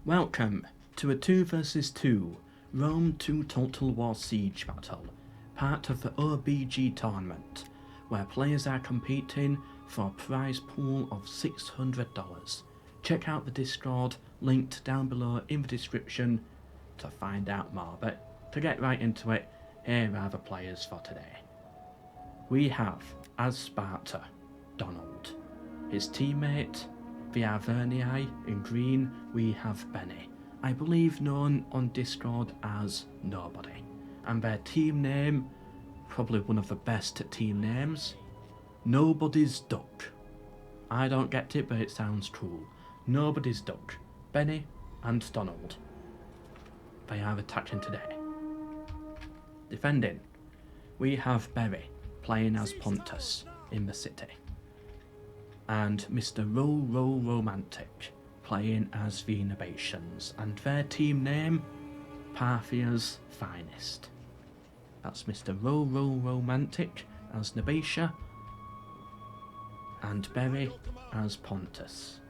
Welcome to a 2 vs 2 Rome 2 Total War Siege battle, part of the OBG tournament, where players are competing for a prize pool of $600. Check out the Discord linked down below in the description to find out more, but to get right into it, here are the players for today. We have, as Sparta, Donald. His teammate, the Arvernii, in green, we have Benny, I believe known on Discord as Nobody. And their team name, probably one of the best team names, Nobody's Duck. I don't get it, but it sounds cool. Nobody's Duck, Benny and Donald. They are attacking today. Defending, we have Berry playing as Pontus in the city, and Mr. Roll Romantic playing as the Innovations, and their team name, Parthia's Finest. That's Mr. Roll Romantic as Nabatia, and Berry as Pontus.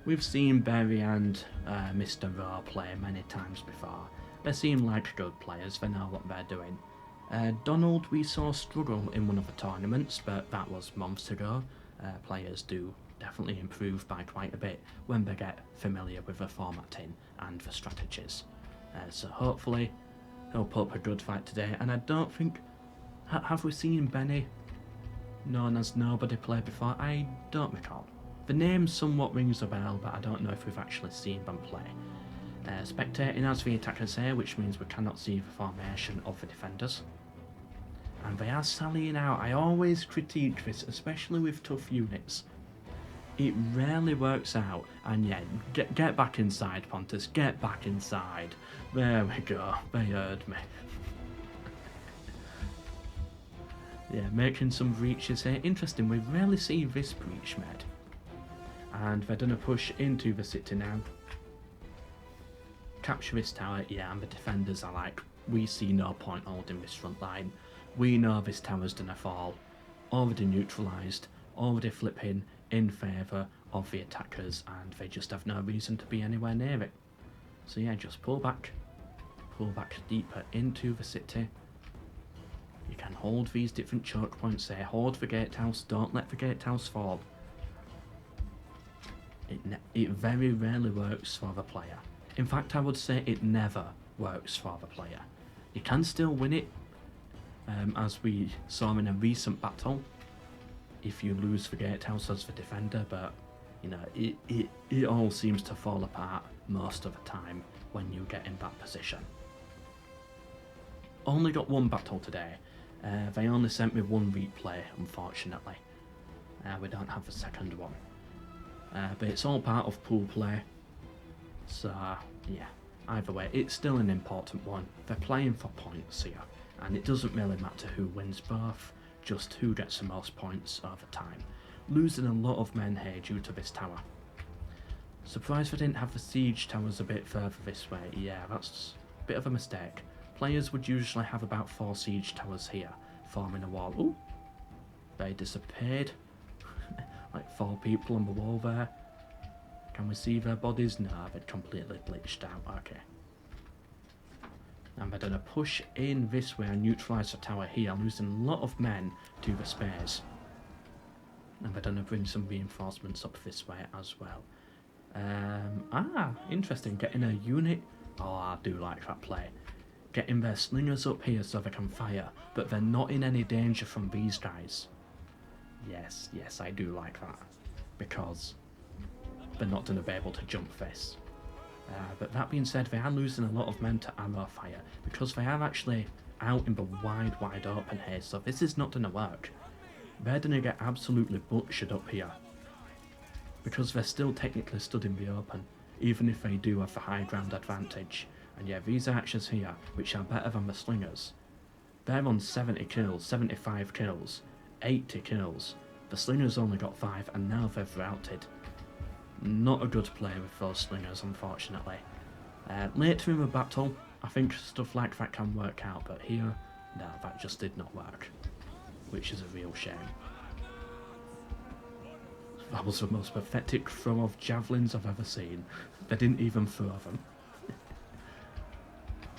We've seen Berry and Mr. Rowe play many times before. They seem like good players, they know what they're doing. Donald we saw struggle in one of the tournaments, but that was months ago. Players do definitely improve by quite a bit when they get familiar with the formatting and the strategies. So hopefully he'll put up a good fight today, and I don't think... have we seen Benny, known as Nobody, play before? I don't recall. The name somewhat rings a bell, but I don't know if we've actually seen them play. Spectating as the attackers here, which means we cannot see the formation of the defenders. And they are sallying out. I always critique this, especially with tough units. It rarely works out. And yeah, get back inside, Pontus. Get back inside. There we go. They heard me. Yeah, making some breaches here. Interesting, we rarely see this breach made. And they're going to push into the city now. Capture this tower, yeah, and the defenders are like, we see no point holding this front line. We know this tower's gonna fall. Already neutralised, already flipping in favour of the attackers, and they just have no reason to be anywhere near it. So yeah, just pull back deeper into the city. You can hold these different choke points there, hold the gatehouse, don't let the gatehouse fall. It very rarely works for the player. In fact, I would say it never works for the player. You can still win it, as we saw in a recent battle, if you lose the gatehouse as the defender, but you know, it all seems to fall apart most of the time when you get in that position. Only got one battle today. They only sent me one replay, unfortunately. We don't have a second one. But it's all part of pool play. So, yeah, either way, it's still an important one. They're playing for points here, and it doesn't really matter who wins both, just who gets the most points over time. Losing a lot of men here due to this tower. Surprised they didn't have the siege towers a bit further this way. Yeah, that's a bit of a mistake. Players would usually have about 4 siege towers here, forming a wall. Ooh, they disappeared. Like 4 people on the wall there. Can we see their bodies? No, they'd completely glitched out. Okay. And they're going to push in this way and neutralise the tower here, losing a lot of men to the spares. And they're going to bring some reinforcements up this way as well. Interesting. Getting a unit. Oh, I do like that play. Getting their slingers up here so they can fire, but they're not in any danger from these guys. Yes, I do like that. Because they're not going to be able to jump this. But that being said, they are losing a lot of men to arrow fire, because they are actually out in the wide open here, so this is not going to work. They're going to get absolutely butchered up here, because they're still technically stood in the open, even if they do have the high ground advantage. And yeah, these archers here, which are better than the slingers, they're on 70 kills, 75 kills, 80 kills. The slingers only got 5, and now they've routed. Not a good play with those slingers, unfortunately. Later in the battle, I think stuff like that can work out, but here, no, that just did not work. Which is a real shame. That was the most pathetic throw of javelins I've ever seen. They didn't even throw them.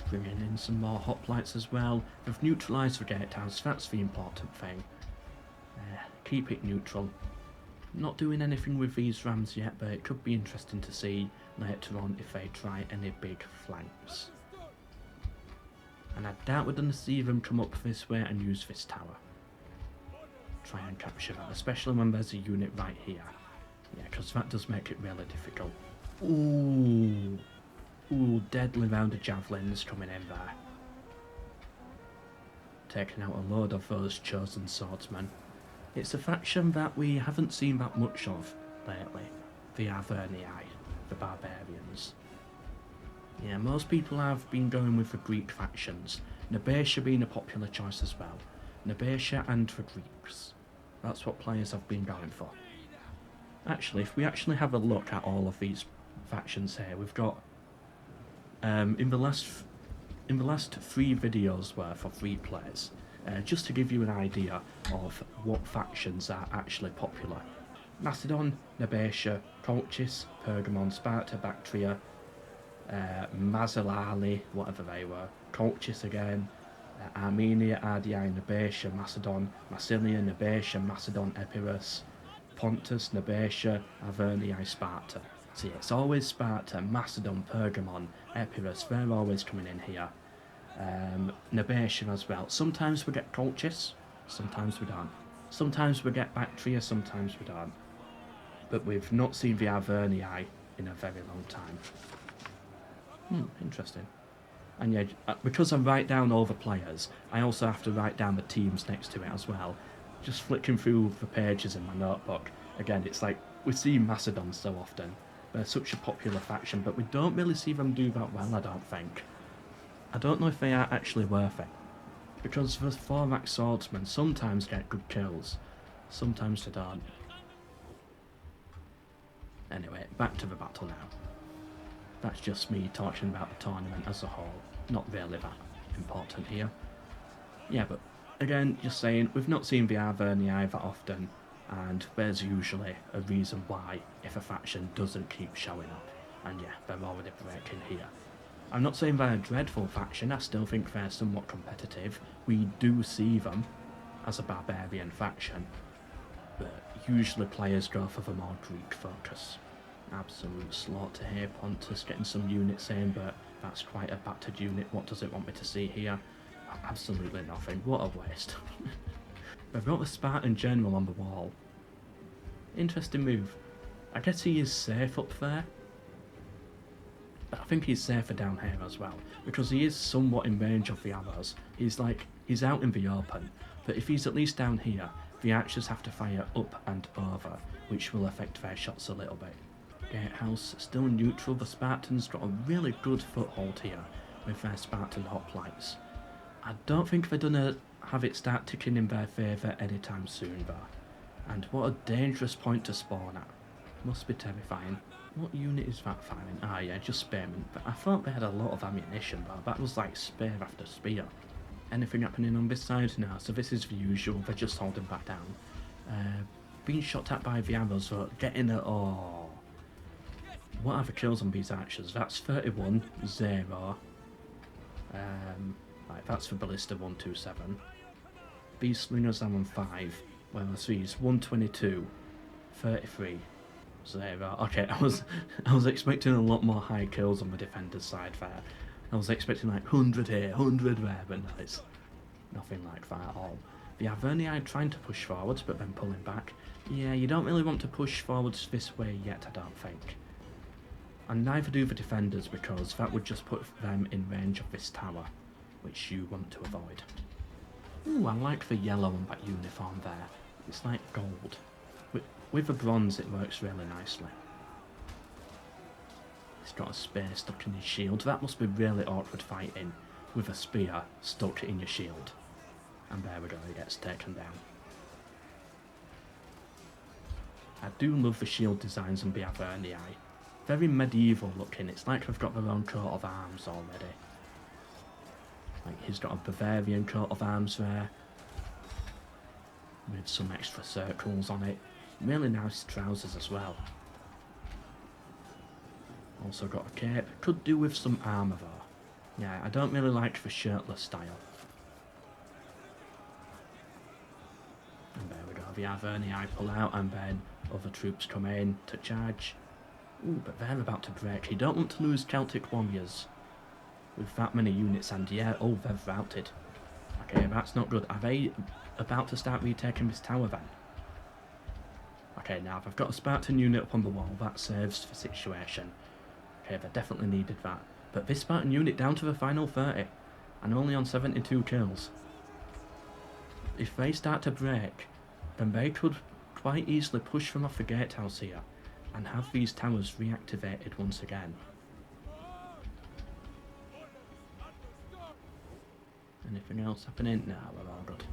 Bringing in some more hoplites as well. They've neutralised the gatehouse, that's the important thing. Keep it neutral. Not doing anything with these rams yet, but it could be interesting to see later on if they try any big flanks. And I doubt we're going to see them come up this way and use this tower. Try and capture that, especially when there's a unit right here. Yeah, because that does make it really difficult. Ooh. Ooh, deadly round of javelins coming in there. Taking out a load of those chosen swordsmen. It's a faction that we haven't seen that much of lately. The Arverni, the barbarians. Yeah, most people have been going with the Greek factions. Nabatia being a popular choice as well. Nabatia and the Greeks. That's what players have been going for. Actually, if we actually have a look at all of these factions here, we've got in the last 3 videos worth of replays, just to give you an idea of what factions are actually popular. Macedon, Nabatia, Colchis, Pergamon, Sparta, Bactria, Mazalali, whatever they were, Colchis again, Armenia, Ardii, Nabatia, Macedon, Massilia, Nabatia, Macedon, Epirus, Pontus, Nabatia, Arverni, Sparta. So yeah, it's always Sparta, Macedon, Pergamon, Epirus, they're always coming in here. Nabatia as well. Sometimes we get Colchis, sometimes we don't. Sometimes we get Bactria, sometimes we don't. But we've not seen the Arverni in a very long time. Interesting. And yeah, because I write down all the players, I also have to write down the teams next to it as well. Just flicking through the pages in my notebook, again, it's like, we see Macedon so often. They're such a popular faction, but we don't really see them do that well, I don't think. I don't know if they are actually worth it. Because the 4-axe swordsmen sometimes get good kills, sometimes they don't. Anyway, back to the battle now. That's just me talking about the tournament as a whole, not really that important here. Yeah, but again, just saying, we've not seen the Arverni that often, and there's usually a reason why if a faction doesn't keep showing up. And yeah, they're already breaking here. I'm not saying they're a dreadful faction, I still think they're somewhat competitive. We do see them as a barbarian faction, but usually players go for the more Greek focus. Absolute slaughter here, Pontus getting some units in, but that's quite a battered unit. What does it want me to see here? Absolutely nothing, what a waste. They've got the Spartan general on the wall. Interesting move. I guess he is safe up there, but I think he's safer down here as well, because he is somewhat in range of the arrows. He's out in the open, but if he's at least down here, the archers have to fire up and over, which will affect their shots a little bit. Gatehouse still neutral, the Spartans got a really good foothold here with their Spartan hoplites. I don't think they're gonna have it start ticking in their favour anytime soon though. And what a dangerous point to spawn at. Must be terrifying. What unit is that firing? Ah yeah, just spearmen. But I thought they had a lot of ammunition though. That was like spear after spear. Anything happening on this side? No, so this is the usual, they're just holding back down. Being shot at by the arrows, so getting it. Oh. What are the kills on these archers? That's 31, 0. Right, that's for Ballista 127. These slingers are on 5. Whereas these 122, 33, 0. Okay, I was expecting a lot more high kills on the defender's side there. I was expecting like 100 here, 100 there, but no, it's nothing like that at all. The Arverni are trying to push forwards, but then pulling back. Yeah, you don't really want to push forwards this way yet, I don't think. And neither do the defenders, because that would just put them in range of this tower, which you want to avoid. Ooh, I like the yellow on that uniform there. It's like gold. With the bronze it works really nicely. He's got a spear stuck in his shield. That must be really awkward fighting with a spear stuck in your shield. And there we go, he gets taken down. I do love the shield designs on the Arverni. Very medieval looking, it's like they've got their own coat of arms already. Like he's got a Bavarian coat of arms there, with some extra circles on it. Really nice trousers as well. Also got a cape. Could do with some armour though. Yeah, I don't really like the shirtless style. And there we go. The Averni pull out and then other troops come in to charge. Ooh, but they're about to break. You don't want to lose Celtic warriors with that many units, and yeah, oh, they've routed. Okay, that's not good. Are they about to start retaking this tower then? Okay, now if I've got a Spartan unit up on the wall, that saves the situation. Okay, they definitely needed that. But this Spartan unit down to the final 30, and only on 72 kills. If they start to break, then they could quite easily push them off the gatehouse here, and have these towers reactivated once again. Anything else happening? No, we're all good.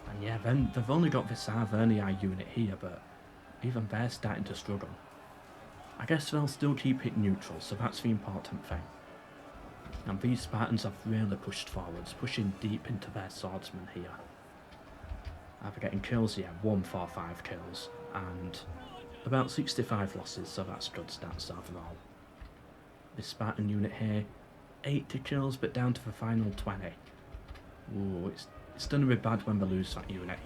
And yeah, then they've only got this Averni unit here, but even they're starting to struggle. I guess they'll still keep it neutral, so that's the important thing. And these Spartans have really pushed forwards, pushing deep into their swordsmen here. They're getting kills, yeah, 145 kills, and about 65 losses, so that's good stats overall. This Spartan unit here, 80 kills, but down to the final 20. Ooh, it's gonna be bad when they lose that unit.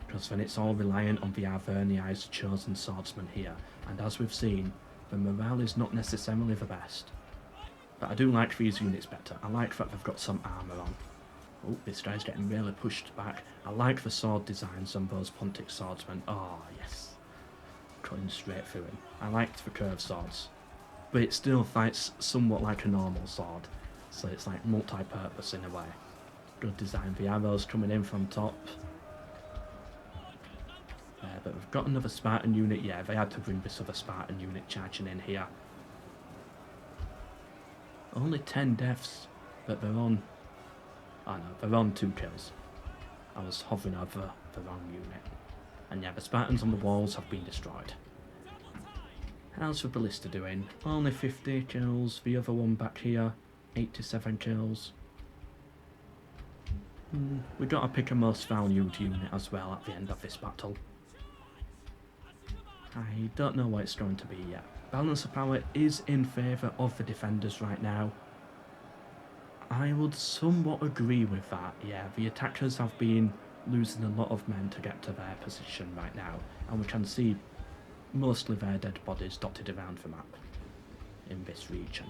Because then it's all reliant on the Averni's chosen swordsman here, and as we've seen, the morale is not necessarily the best. But I do like these units better. I like that they've got some armour on. Oh, this guy's getting really pushed back. I like the sword designs on those Pontic swordsmen. Oh, yes. Cutting straight through him. I liked the curved swords. But it still fights somewhat like a normal sword. So it's like multi-purpose in a way. Good design. The arrows coming in from top. But we've got another Spartan unit. Yeah, they had to bring this other Spartan unit charging in here. Only 10 deaths, but they're on... Oh no, they're on 2 kills. I was hovering over the wrong unit. And yeah, the Spartans on the walls have been destroyed. How's the Ballista doing? Only 50 kills. The other one back here, 87 kills. We got to pick a most valued unit as well at the end of this battle. I don't know what it's going to be yet. Balance of power is in favour of the defenders right now. I would somewhat agree with that, yeah. The attackers have been losing a lot of men to get to their position right now, and we can see mostly their dead bodies dotted around the map in this region.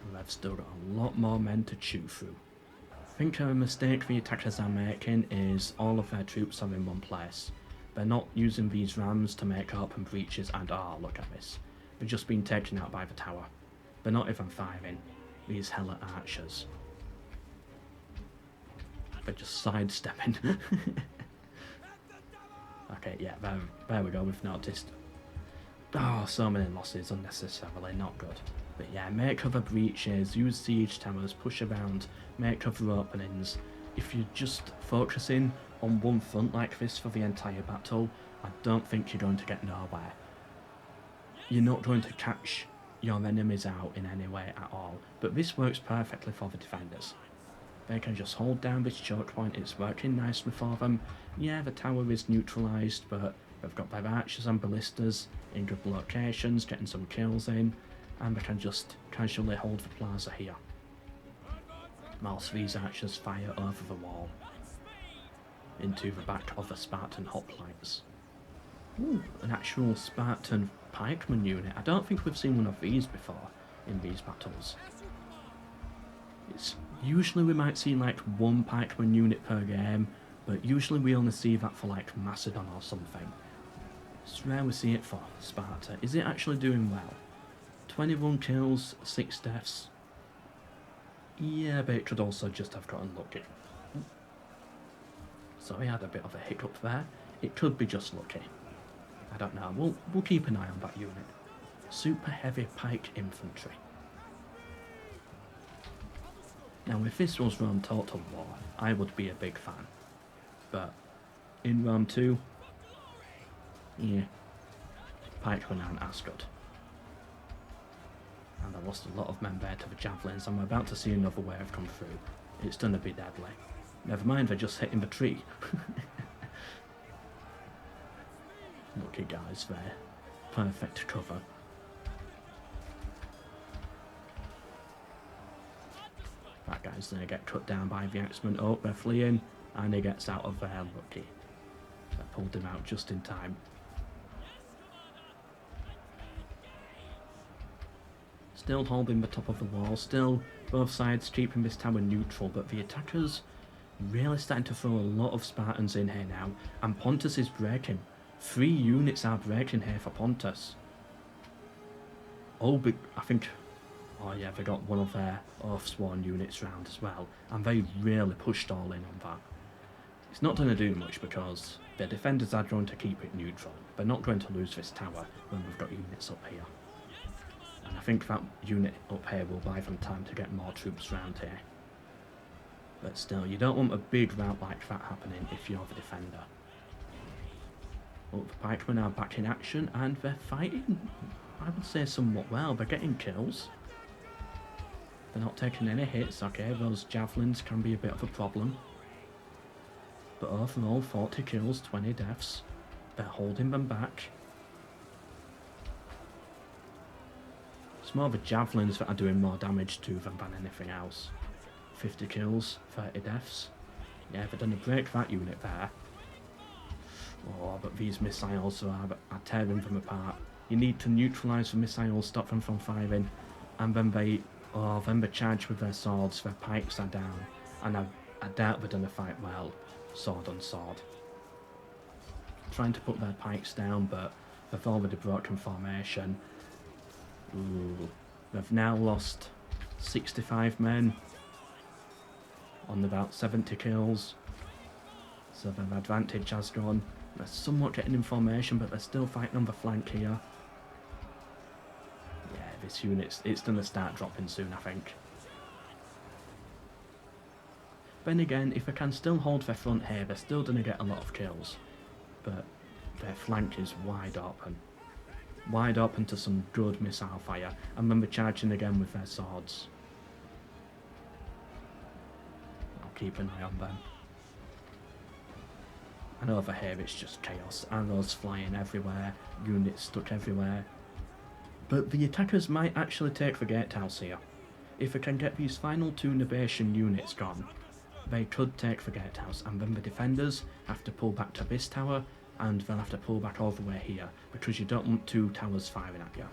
And they've still got a lot more men to chew through. I think a mistake the attackers are making is all of their troops are in one place. They're not using these rams to make open breaches, and look at this. They've just been taken out by the tower. They're not even firing these hella archers. They're just sidestepping. Okay, yeah, there we go, we've noticed. Oh, so many losses unnecessarily, not good. But yeah, make cover breaches, use siege towers, push around, make cover openings. If you're just focusing on one front like this for the entire battle, I don't think you're going to get nowhere. You're not going to catch your enemies out in any way at all, but this works perfectly for the defenders. They can just hold down this choke point, it's working nicely for them. Yeah, the tower is neutralised, but they've got their archers and ballistas in good locations, getting some kills in, and they can just casually hold the plaza here, whilst these archers fire over the wall into the back of the Spartan hoplites. Ooh, an actual Spartan pikeman unit. I don't think we've seen one of these before in these battles. It's usually we might see like one pikeman unit per game, but usually we only see that for like Macedon or something. It's rare we see it for Sparta. Is it actually doing well? 21 kills, 6 deaths. Yeah, but it could also just have gotten lucky. So we had a bit of a hiccup there. It could be just lucky. I don't know. We'll keep an eye on that unit. Super heavy pike infantry. Now, if this was Rome Total War, I would be a big fan. But in Rome 2, yeah, pikemen aren't as good. And I lost a lot of men there to the javelins, and we're about to see another wave come through. It's gonna be deadly. Never mind, they're just hitting the tree. Lucky guys there. Perfect cover. That guy's gonna get cut down by the Axemen. Oh, they're fleeing, and he gets out of there. Lucky. They pulled him out just in time. Still holding the top of the wall, still both sides keeping this tower neutral, but the attackers really starting to throw a lot of Spartans in here now, and Pontus is breaking. 3 units are breaking here for Pontus. Oh, but I think, oh yeah, they got one of their Oathsworn units round as well, and they really pushed all in on that. It's not going to do much because the defenders are going to keep it neutral. They're not going to lose this tower when we've got units up here. And I think that unit up here will buy them time to get more troops around here. But still, you don't want a big rout like that happening if you're the defender. Oh, the pikemen are back in action and they're fighting, I would say, somewhat well. They're getting kills. They're not taking any hits. Okay, those javelins can be a bit of a problem. But overall, 40 kills, 20 deaths. They're holding them back. It's more the javelins that are doing more damage to them than anything else. 50 kills, 30 deaths. Yeah, they're going to break that unit there. Oh, but these missiles are tearing them apart. You need to neutralise the missiles, stop them from firing. And then they charge with their swords, their pikes are down. And I doubt they're going to fight well, sword on sword. Trying to put their pikes down, but they've already broken formation. Ooh, they've now lost 65 men on about 70 kills. So their advantage has gone. They're somewhat getting in formation, but they're still fighting on the flank here. Yeah, this unit, it's going to start dropping soon, I think. Then again, if they can still hold their front here, they're still going to get a lot of kills. But their flank is wide open. Wide open to some good missile fire, and then they're charging again with their swords. I'll keep an eye on them. And over here it's just chaos, arrows flying everywhere, units stuck everywhere. But the attackers might actually take the gatehouse here. If they can get these final 2 Nabatian units gone, they could take the gatehouse, and then the defenders have to pull back to this tower, and they'll have to pull back all the way here, because you don't want 2 towers firing at you.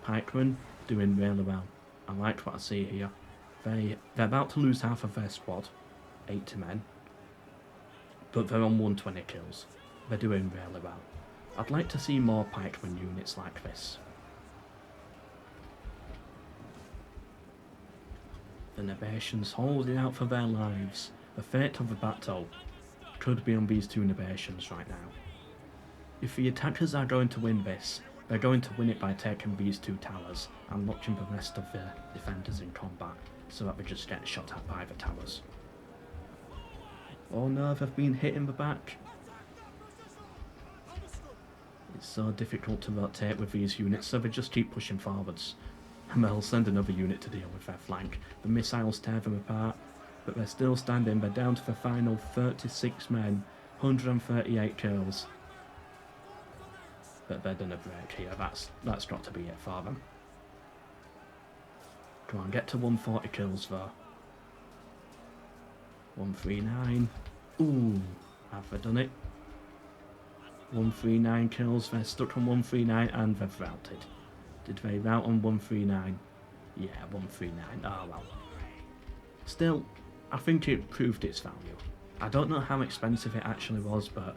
Pikemen doing really well. I like what I see here. They're about to lose half of their squad, 80 men, but they're on 120 kills. They're doing really well. I'd like to see more pikemen units like this. The Nabatians holding out for their lives. The fate of the battle could be on these 2 Nabatians right now. If the attackers are going to win this, they're going to win it by taking these 2 towers and locking the rest of the defenders in combat, so that they just get shot at by the towers. Oh no, they've been hit in the back. It's so difficult to rotate with these units, so they just keep pushing forwards. And they'll send another unit to deal with their flank. The missiles tear them apart, but they're still standing. They're down to the final 36 men, 138 kills. But they're gonna break here. That's got to be it for them. Come on, get to 140 kills though. 139. Ooh, have they done it? 139 kills. They're stuck on 139 and they've routed. Did they rout on 139? Yeah, 139. Oh well. Still, I think it proved its value. I don't know how expensive it actually was, but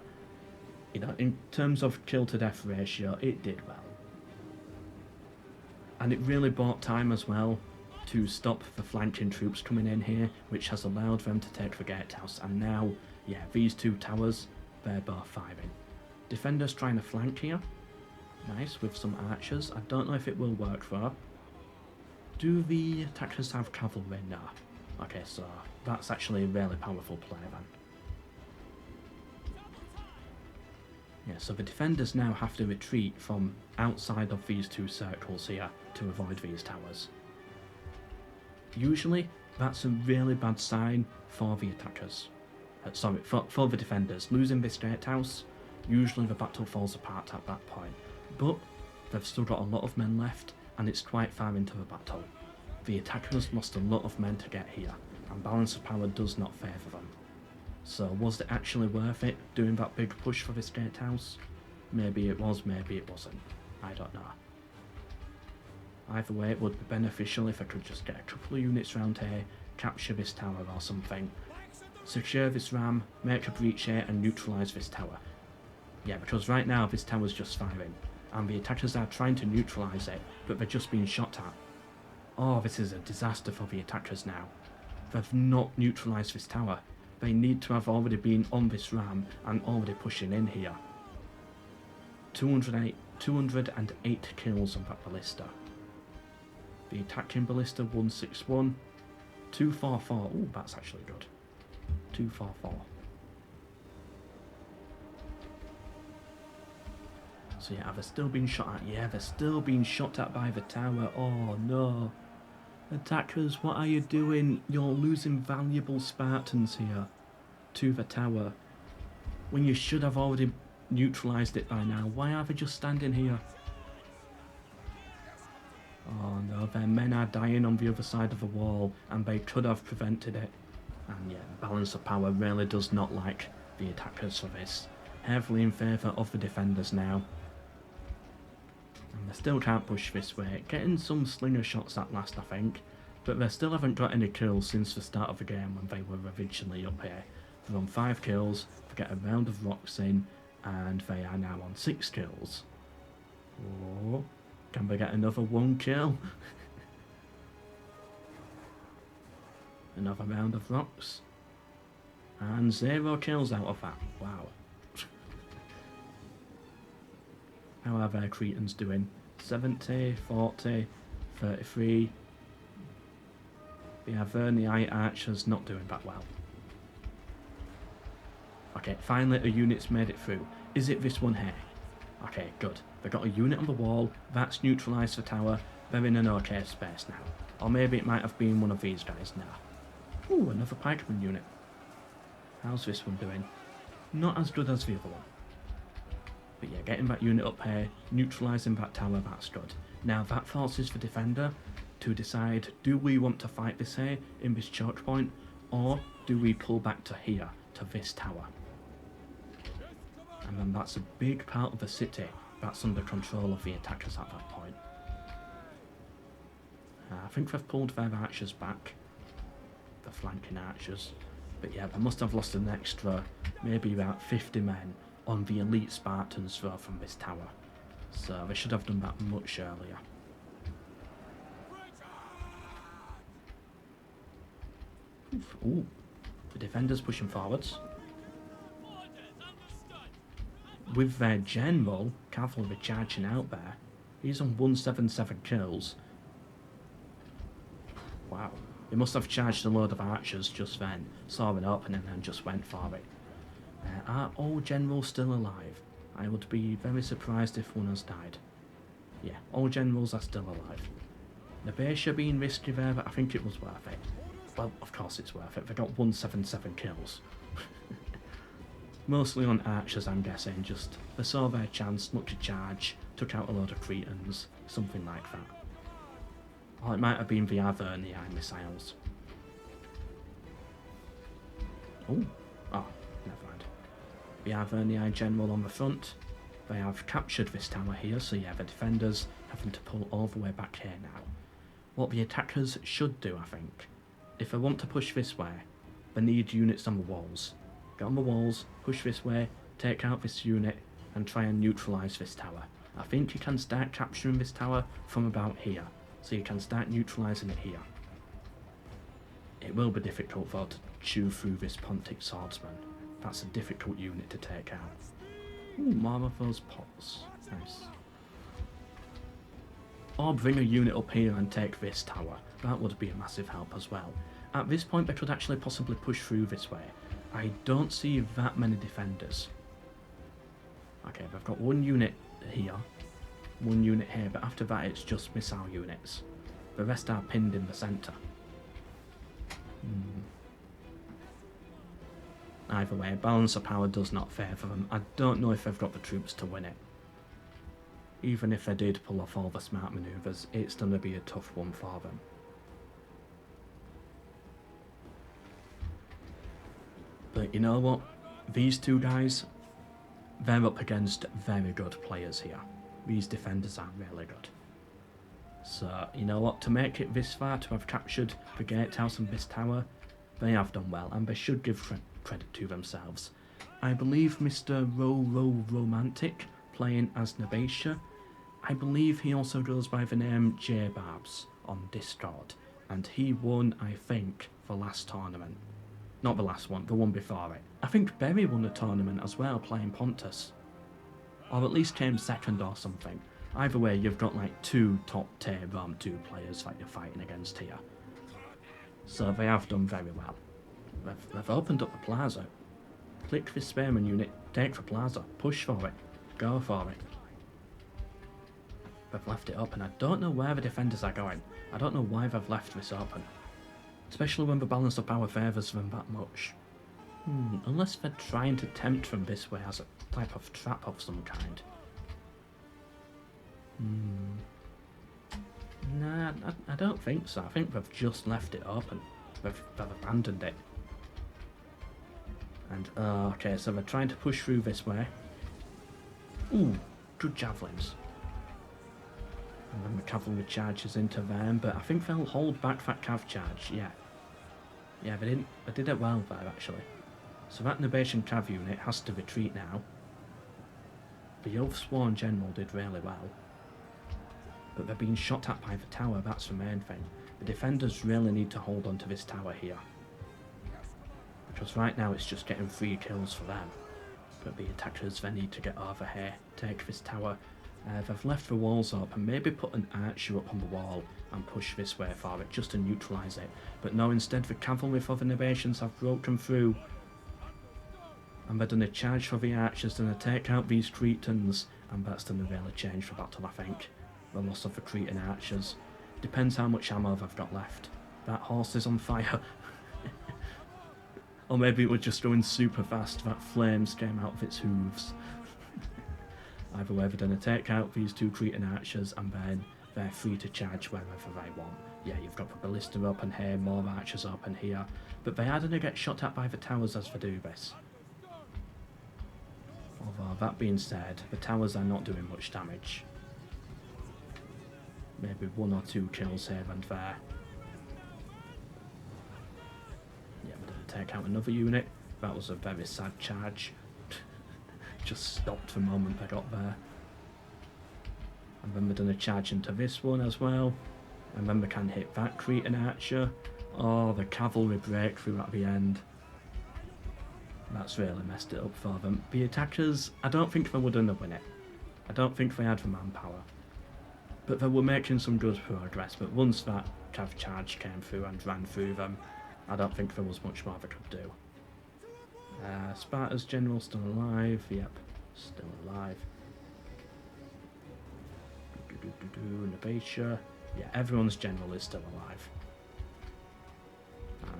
you know, in terms of kill to death ratio, it did well. And it really bought time as well to stop the flanking troops coming in here, which has allowed them to take the gatehouse. And now, yeah, these 2 towers, they're both firing. Defenders trying to flank here. Nice, with some archers. I don't know if it will work though. Do the attackers have cavalry? No. Okay, so that's actually a really powerful play then. Yeah, so the defenders now have to retreat from outside of these 2 circles here to avoid these towers. Usually, that's a really bad sign for the attackers. Sorry, for the defenders. Losing this gatehouse, usually the battle falls apart at that point. But they've still got a lot of men left, and it's quite far into the battle. The attackers lost a lot of men to get here, and balance of power does not favour them. So was it actually worth it, doing that big push for this gatehouse? Maybe it was, maybe it wasn't. I don't know. Either way, it would be beneficial if I could just get a couple of units around here, capture this tower or something, secure this ram, make a breach here and neutralise this tower. Yeah, because right now this tower's just firing, and the attackers are trying to neutralise it, but they're just being shot at. Oh, this is a disaster for the attackers now. They've not neutralised this tower. They need to have already been on this ram and already pushing in here. 208 kills on that ballista. The attacking ballista 161. 244. Oh, that's actually good. 244. So yeah, they're still being shot at. Yeah, they're still being shot at by the tower. Oh no. Attackers, what are you doing? You're losing valuable Spartans here to the tower, when you should have already neutralised it by now. Why are they just standing here? Oh no, their men are dying on the other side of the wall, and they could have prevented it. And yeah, balance of power really does not like the attackers for this. Heavily in favour of the defenders now. And they still can't push this way. Getting some slinger shots at last, I think. But they still haven't got any kills since the start of the game when they were originally up here. They're on 5 kills, they get a round of rocks in, and they are now on 6 kills. Oh, can they get another 1 kill? Another round of rocks. And 0 kills out of that. Wow. How are their Cretans doing? 70, 40, 33. The Avernii archers not doing that well. Okay, finally a unit's made it through. Is it this one here? Okay, good. They got a unit on the wall. That's neutralised the tower. They're in an okay space now. Or maybe it might have been one of these guys now. Ooh, another pikeman unit. How's this one doing? Not as good as the other one. But yeah, getting that unit up here, neutralising that tower, that's good. Now that forces the defender to decide, do we want to fight this here, in this choke point, or do we pull back to here, to this tower? And then that's a big part of the city that's under control of the attackers at that point. I think they've pulled their archers back, the flanking archers. But yeah, they must have lost an extra, maybe about 50 men on the elite Spartans though from this tower. So they should have done that much earlier. Ooh, the defenders pushing forwards. With their general, cavalry charging out there, he's on 177 kills. Wow, they must have charged a load of archers just then, saw an opening and just went for it. Are all generals still alive? I would be very surprised if one has died. Yeah, all generals are still alive. Nabatia being risky there, but I think it was worth it. Well, of course it's worth it. They got 177 kills. Mostly on archers, I'm guessing. Just they saw their chance, looked to charge, took out a load of Cretans, something like that. Or it might have been the Avernii missiles. Oh, never mind. The Avernii general on the front. They have captured this tower here, so yeah, the defenders having to pull all the way back here now. What the attackers should do, I think, if they want to push this way, they need units on the walls. Get on the walls, push this way, take out this unit, and try and neutralise this tower. I think you can start capturing this tower from about here, so you can start neutralising it here. It will be difficult though to chew through this Pontic swordsman. That's a difficult unit to take out. Ooh, more of those pots. Nice. Or bring a unit up here and take this tower. That would be a massive help as well. At this point they could actually possibly push through this way. I don't see that many defenders. Okay, they've got one unit here, one unit here, but after that it's just missile units. The rest are pinned in the centre. Either way, balance of power does not favour them. I don't know if they've got the troops to win it. Even if they did pull off all the smart manoeuvres, it's going to be a tough one for them. But you know what? These two guys, they're up against very good players here. These defenders are really good. So, you know what? To make it this far, to have captured the gatehouse and this tower, they have done well, and they should give credit to themselves. I believe Mr. Romantic, playing as Nabatia, I believe he also goes by the name J Barbs on Discord, and he won, I think, the last tournament. Not the last one, the one before it. I think Berry won a tournament as well, playing Pontus. Or at least came second or something. Either way, you've got like 2 top tier Rome 2 players that you're fighting against here. So they have done very well. They've opened up the plaza. Click this spearman unit, take the plaza, push for it, go for it. They've left it open. I don't know where the defenders are going. I don't know why they've left this open. Especially when the balance of power favours them that much. Unless they're trying to tempt them this way as a type of trap of some kind. Nah, I don't think so. I think they've just left it open. They've abandoned it. And, okay, so they're trying to push through this way. Ooh, good javelins. And then the cavalry charges into them, but I think they'll hold back that cav charge, yeah. Yeah, they did it well there, actually. So that Nabatian cav unit has to retreat now. The Oathsworn General did really well. But they're being shot at by the tower, that's the main thing. The defenders really need to hold on to this tower here. Because right now it's just getting 3 kills for them. But the attackers, they need to get over here, take this tower. They've left the walls up and maybe put an archer up on the wall and push this way for it, just to neutralise it. But no, instead the cavalry for the Nabations have broken through. And they're going to charge for the archers, going to take out these Cretans, and that's going to really change the battle, I think. The loss of the Cretan archers. Depends how much ammo they've got left. That horse is on fire. Or maybe it was just going super fast, that flames came out of its hooves. Either way, they're going to take out these 2 Cretan archers, and then they're free to charge wherever they want. Yeah, you've got the ballista open here, more archers open here, but they are going to get shot at by the towers as they do this. Although, that being said, the towers are not doing much damage. Maybe 1 or 2 kills here and there. Yeah, we're going to take out another unit. That was a very sad charge. Just stopped the moment they got there. And then we're going to charge into this one as well. And then we can hit that Cretan archer. Oh, the cavalry breakthrough at the end. That's really messed it up for them. The attackers, I don't think they were going to win it. I don't think they had the manpower. But they were making some good progress. But once that cav charge came through and ran through them, I don't think there was much more they could do. Sparta's general still alive. Yep, still alive. Nabatia. Yeah, everyone's general is still alive.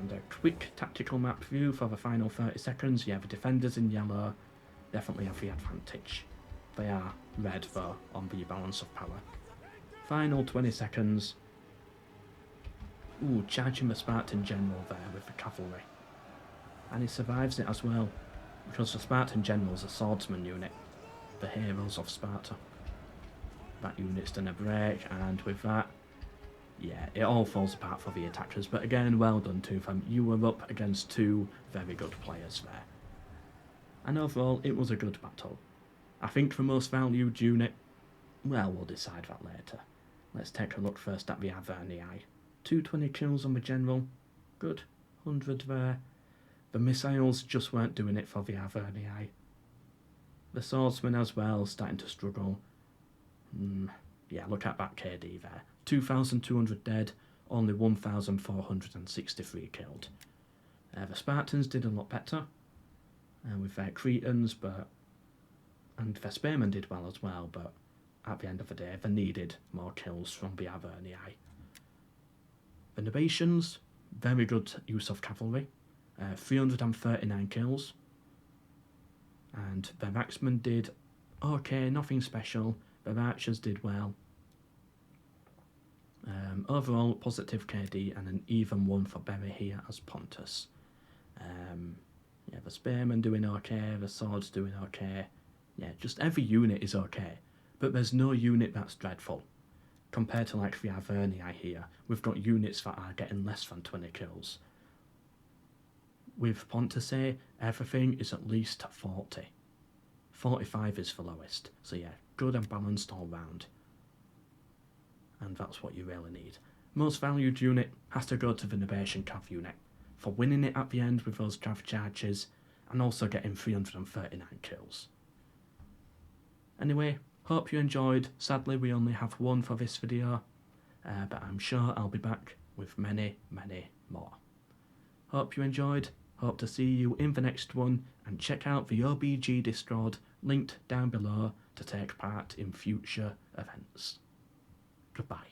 And a quick tactical map view for the final 30 seconds. Yeah, the defenders in yellow definitely have the advantage. They are red though on the balance of power. Final 20 seconds. Ooh, charging the Spartan general there with the cavalry. And he survives it as well, because the Spartan general's a swordsman unit, the heroes of Sparta. That unit's done a break, and with that, yeah, it all falls apart for the attackers, but again, well done to them. You were up against 2 very good players there. And overall, it was a good battle. I think the most valued unit, well, we'll decide that later. Let's take a look first at the Avernii. 220 kills on the general, good, 100 there. The missiles just weren't doing it for the Avernii. The swordsman as well, starting to struggle. Yeah, look at that KD there. 2,200 dead, only 1,463 killed. The Spartans did a lot better with their Cretans, and their spearmen did well as well, but at the end of the day, they needed more kills from the Avernii. The Nabations, very good use of cavalry. 339 kills. And their Axemen did okay, nothing special. Their Archers did well. Overall, positive KD and an even one for Berry here as Pontus. Yeah, the Spearmen doing okay, the Swords doing okay. Yeah, just every unit is okay. But there's no unit that's dreadful. Compared to like the Averni here, we've got units that are getting less than 20 kills. With Pontus, everything is at least 40. 45 is the lowest. So yeah, good and balanced all round. And that's what you really need. Most valued unit has to go to the Nabation Cav unit for winning it at the end with those Cav charges and also getting 339 kills. Anyway, hope you enjoyed. Sadly, we only have one for this video, but I'm sure I'll be back with many, many more. Hope you enjoyed. Hope to see you in the next one, and check out the OBG Discord linked down below to take part in future events. Goodbye.